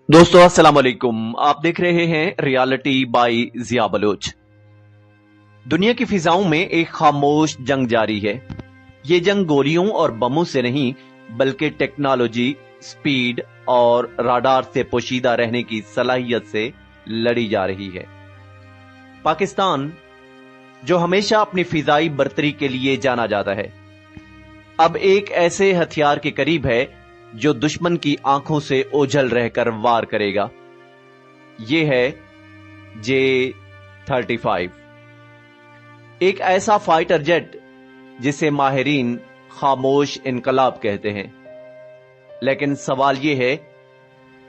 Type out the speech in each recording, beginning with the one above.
दोस्तों अस्सलाम वालेकुम। आप देख रहे हैं रियलिटी बाय जिया बलोच। दुनिया की फिजाओं में एक खामोश जंग जारी है। ये जंग गोलियों और बमों से नहीं बल्कि टेक्नोलॉजी, स्पीड और राडार से पोशीदा रहने की सलाहियत से लड़ी जा रही है। पाकिस्तान, जो हमेशा अपनी फिजाई बर्तरी के लिए जाना जाता है, अब एक ऐसे हथियार के करीब है जो दुश्मन की आंखों से ओझल रहकर वार करेगा। ये है J-35, एक ऐसा फाइटर जेट जिसे माहिरीन खामोश इनकलाब कहते हैं। लेकिन सवाल यह है,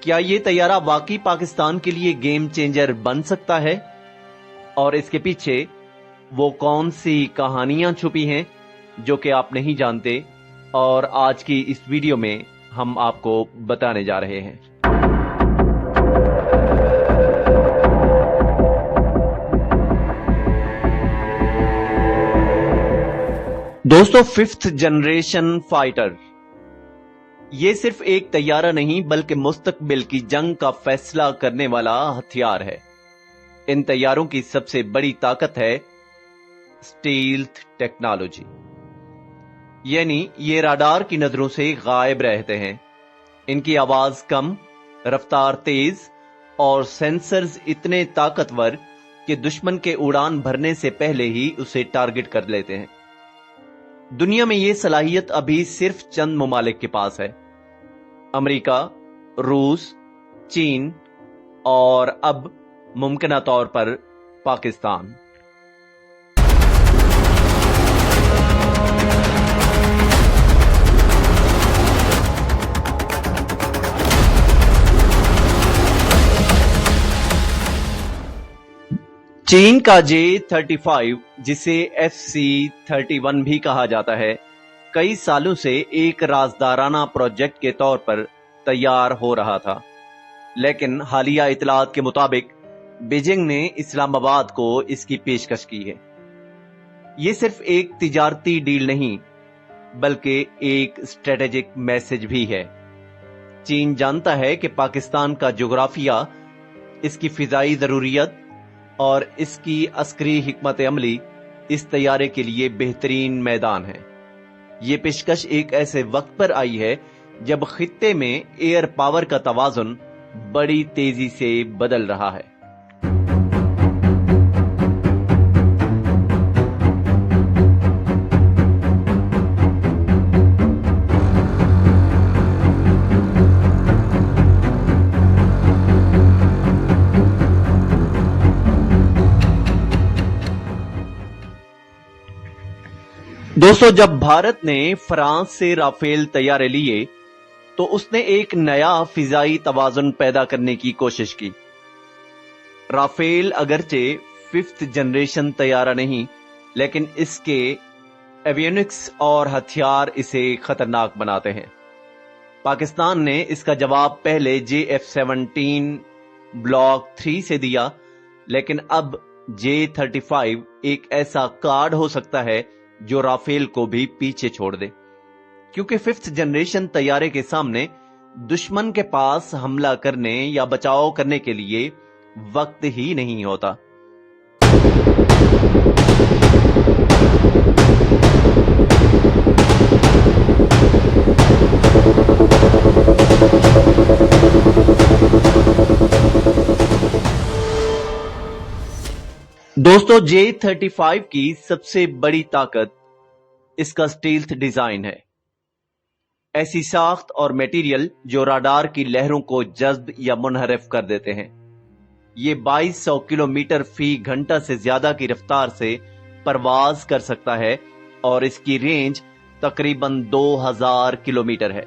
क्या यह तैयारा वाकई पाकिस्तान के लिए गेम चेंजर बन सकता है? और इसके पीछे वो कौन सी कहानियां छुपी हैं जो कि आप नहीं जानते, और आज की इस वीडियो में हम आपको बताने जा रहे हैं। दोस्तों, 5th जनरेशन फाइटर ये सिर्फ एक तैयारा नहीं बल्कि मुस्तकबिल की जंग का फैसला करने वाला हथियार है। इन तैयारों की सबसे बड़ी ताकत है स्टील्थ टेक्नोलॉजी, यानी ये राडार की नजरों से गायब रहते हैं। इनकी आवाज कम, रफ्तार तेज और सेंसर्स इतने ताकतवर कि दुश्मन के उड़ान भरने से पहले ही उसे टारगेट कर लेते हैं। दुनिया में यह सलाहियत अभी सिर्फ चंद ममालिक के पास है: अमेरिका, रूस, चीन और अब मुमकिना तौर पर पाकिस्तान। चीन का J-35, जिसे FC-31 भी कहा जाता है, कई सालों से एक राजदाराना प्रोजेक्ट के तौर पर तैयार हो रहा था। लेकिन हालिया इतलात के मुताबिक बीजिंग ने इस्लामाबाद को इसकी पेशकश की है। ये सिर्फ एक तिजारती डील नहीं बल्कि एक स्ट्रेटेजिक मैसेज भी है। चीन जानता है कि पाकिस्तान का जोग्राफिया, इसकी फिजाई जरूरियत और इसकी अस्करी हिकमत अमली इस तैयारे के लिए बेहतरीन मैदान है। ये पेशकश एक ऐसे वक्त पर आई है जब खित्ते में एयर पावर का तवाजुन बड़ी तेजी से बदल रहा है। दोस्तों, जब भारत ने फ्रांस से राफेल तैयारे लिए तो उसने एक नया फिजाई तवाजुन पैदा करने की कोशिश की। राफेल अगरचे 5th जनरेशन तैयारा नहीं, लेकिन इसके एवियोनिक्स और हथियार इसे खतरनाक बनाते हैं। पाकिस्तान ने इसका जवाब पहले JF-17 ब्लॉक 3 से दिया, लेकिन अब J-35 एक ऐसा कार्ड हो सकता है जो राफेल को भी पीछे छोड़ दे, क्योंकि 5th जनरेशन तैयारे के सामने दुश्मन के पास हमला करने या बचाव करने के लिए वक्त ही नहीं होता। दोस्तों, J-35 की सबसे बड़ी ताकत इसका स्टील्थ डिजाइन है। ऐसी साख्त और मटेरियल जो राडार की लहरों को जज्ब या मुनहरिफ कर देते हैं। ये 2200 किलोमीटर फी घंटा से ज्यादा की रफ्तार से परवाज कर सकता है और इसकी रेंज तकरीबन 2000 किलोमीटर है।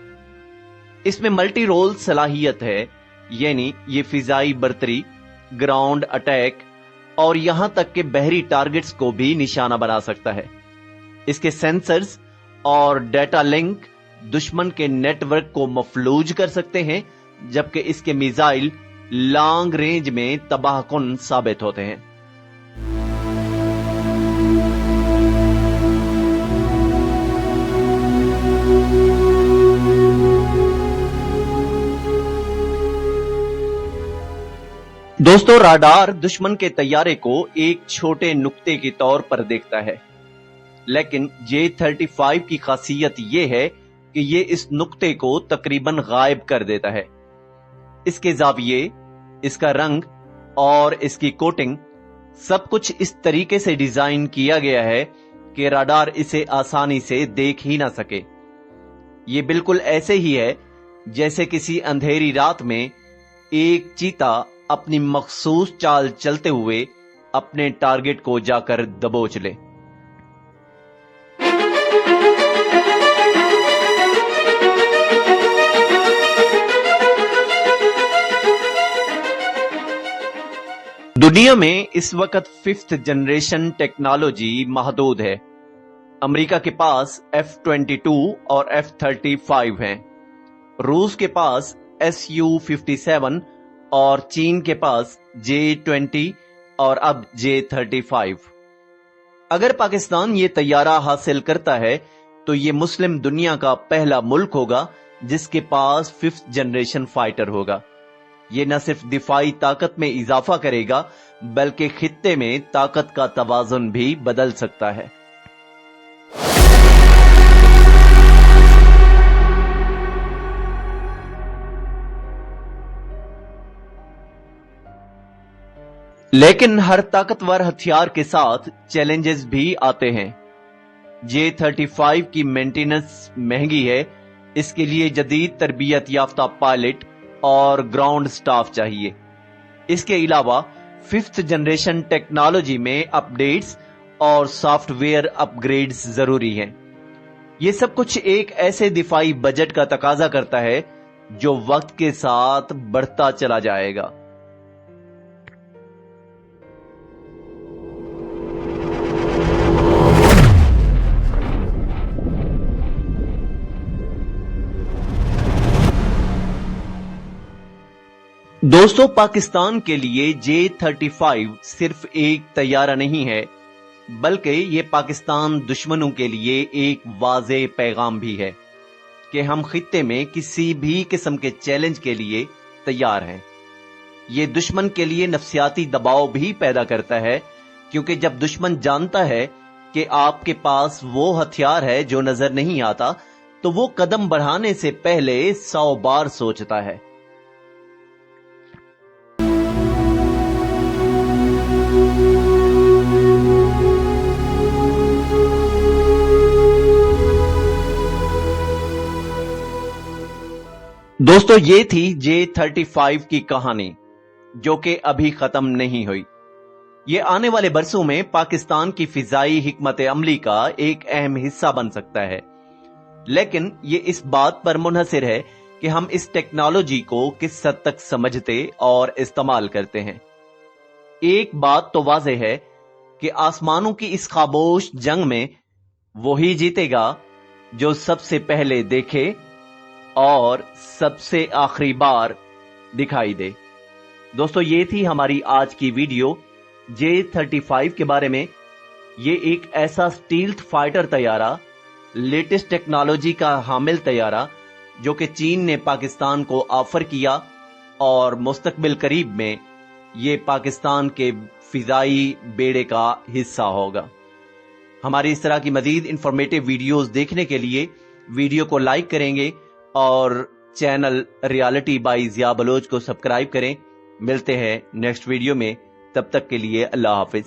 इसमें मल्टी रोल सलाहियत है, यानी ये फिजाई बर्तरी, ग्राउंड अटैक और यहां तक कि बहरी टारगेट्स को भी निशाना बना सकता है। इसके सेंसर्स और डेटा लिंक दुश्मन के नेटवर्क को मफलूज कर सकते हैं, जबकि इसके मिसाइल लॉन्ग रेंज में तबाहकुन साबित होते हैं। दोस्तों, राडार दुश्मन के तैयारे को एक छोटे नुक्ते के तौर पर देखता है, लेकिन J-35 की खासियत ये है कि ये इस नुक्ते को तकरीबन गायब कर देता है। इसके जाविये, इसका रंग और इसकी कोटिंग सब कुछ इस तरीके से डिजाइन किया गया है कि राडार इसे आसानी से देख ही ना सके। ये बिल्कुल ऐसे ही है जैसे किसी अंधेरी रात में एक चीता अपनी मखसूस चाल चलते हुए अपने टारगेट को जाकर दबोच ले। दुनिया में इस वक्त 5th जनरेशन टेक्नोलॉजी महदूद है। अमेरिका के पास F-22 और F-35 हैं, रूस के पास Su-57 और चीन के पास J-20 और अब J-35। अगर पाकिस्तान ये तैयारा हासिल करता है तो ये मुस्लिम दुनिया का पहला मुल्क होगा जिसके पास 5th जनरेशन फाइटर होगा। ये न सिर्फ दिफाई ताकत में इजाफा करेगा बल्कि खित्ते में ताकत का तवाजुन भी बदल सकता है। लेकिन हर ताकतवर हथियार के साथ चैलेंजेस भी आते हैं। J-35 की मेंटेनेंस महंगी है, इसके लिए जदीद तरबियत याफ्ता पायलट और ग्राउंड स्टाफ चाहिए। इसके अलावा 5th जनरेशन टेक्नोलॉजी में अपडेट्स और सॉफ्टवेयर अपग्रेड्स जरूरी हैं। ये सब कुछ एक ऐसे दिफाई बजट का तकाजा करता है जो वक्त के साथ बढ़ता चला जाएगा। दोस्तों, पाकिस्तान के लिए J-35 सिर्फ एक तैयारा नहीं है, बल्कि ये पाकिस्तान दुश्मनों के लिए एक वाज़े पैगाम भी है कि हम खित्ते में किसी भी किस्म के चैलेंज के लिए तैयार हैं। ये दुश्मन के लिए नफ्सियाती दबाव भी पैदा करता है, क्योंकि जब दुश्मन जानता है कि आपके पास वो हथियार है जो नजर नहीं आता, तो वो कदम बढ़ाने से पहले 100 बार सोचता है। दोस्तों, ये थी J-35 की कहानी, जो कि अभी खत्म नहीं हुई। ये आने वाले बरसों में पाकिस्तान की फिजाई हिकमत अमली का एक अहम हिस्सा बन सकता है, लेकिन ये इस बात पर मुनहसिर है कि हम इस टेक्नोलॉजी को किस हद तक समझते और इस्तेमाल करते हैं। एक बात तो वाज़ेह है कि आसमानों की इस खामोश जंग में वही जीतेगा जो सबसे पहले देखे और सबसे आखिरी बार दिखाई दे। दोस्तों, ये थी हमारी आज की वीडियो J-35 के बारे में। ये एक ऐसा स्टील्थ फाइटर तैयारा, लेटेस्ट टेक्नोलॉजी का हामिल तैयारा जो कि चीन ने पाकिस्तान को ऑफर किया और मुस्तकबिल करीब में ये पाकिस्तान के फिजाई बेड़े का हिस्सा होगा। हमारी इस तरह की मजीद इंफॉर्मेटिव वीडियोस देखने के लिए वीडियो को लाइक करेंगे और channel reality by Zia Baloch को सब्सक्राइब करें। मिलते हैं नेक्स्ट वीडियो में, तब तक के लिए अल्लाह हाफिज।